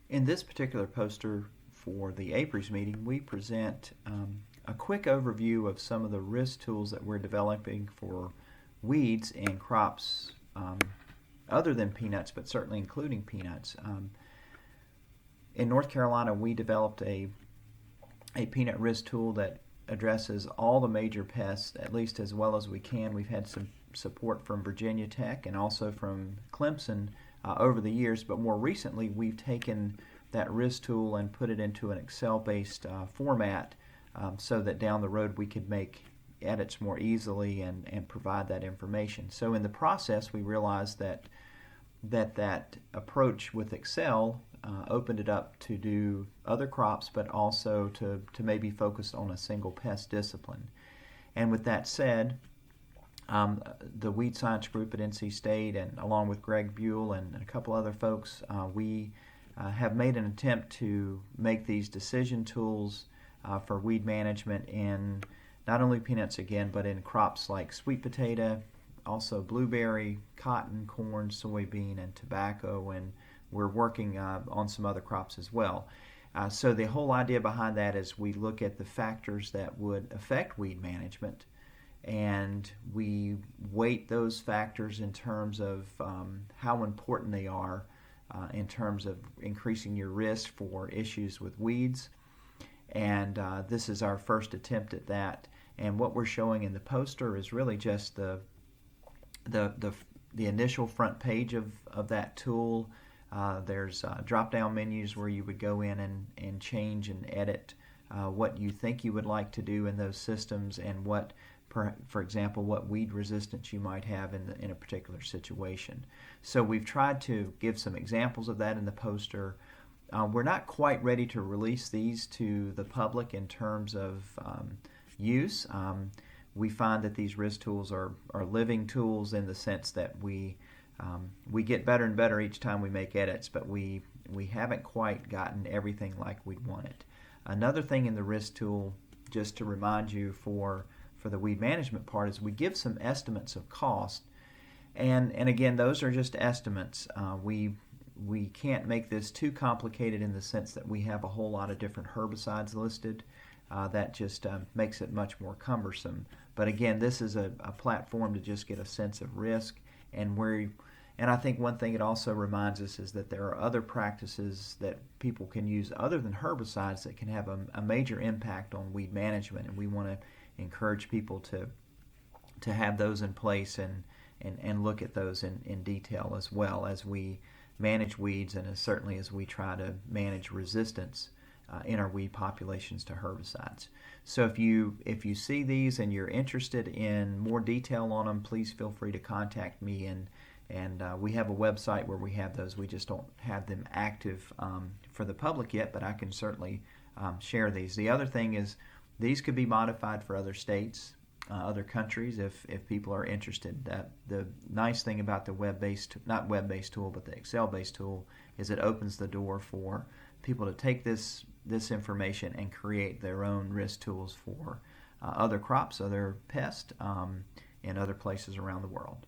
In this particular poster for the APRES meeting, we present a quick overview of some of the risk tools that we're developing for weeds in crops other than peanuts, but certainly including peanuts. In North Carolina, we developed a peanut risk tool that addresses all the major pests, at least as well as we can. We've had some support from Virginia Tech and also from Clemson over the years, but more recently we've taken that risk tool and put it into an Excel-based format so that down the road we could make edits more easily and provide that information. So in the process, we realized that approach with Excel opened it up to do other crops, but also to maybe focus on a single pest discipline. And with that said, the weed science group at NC State, and along with Greg Buell and a couple other folks, we have made an attempt to make these decision tools for weed management in not only peanuts again, but in crops like sweet potato, also blueberry, cotton, corn, soybean, and tobacco, and we're working on some other crops as well. So the whole idea behind that is we look at the factors that would affect weed management, and we weight those factors in terms of how important they are in terms of increasing your risk for issues with weeds. And this is our first attempt at that. And what we're showing in the poster is really just the initial front page of that tool. There's drop-down menus where you would go in and change and edit what you think you would like to do in those systems, and what, for example, what weed resistance you might have in a particular situation. So we've tried to give some examples of that in the poster. We're not quite ready to release these to the public in terms of use. We find that these risk tools are living tools in the sense that we get better and better each time we make edits, but we haven't quite gotten everything like we'd want it. Another thing in the risk tool, just to remind you for the weed management part, is we give some estimates of cost, and again, those are just estimates. We can't make this too complicated in the sense that we have a whole lot of different herbicides listed. That just makes it much more cumbersome. But again, this is a platform to just get a sense of risk, and I think one thing it also reminds us is that there are other practices that people can use other than herbicides that can have a major impact on weed management, and we want to encourage people to have those in place and look at those in detail, as well as we manage weeds, and certainly as we try to manage resistance in our weed populations to herbicides. So if you see these and you're interested in more detail on them, please feel free to contact me, and we have a website where we have those. We just don't have them active for the public yet, but I can certainly share these. The other thing is these could be modified for other states, other countries, if people are interested. The nice thing about the not web-based tool, but the Excel-based tool, is it opens the door for people to take this information and create their own risk tools for other crops, other pests, in other places around the world.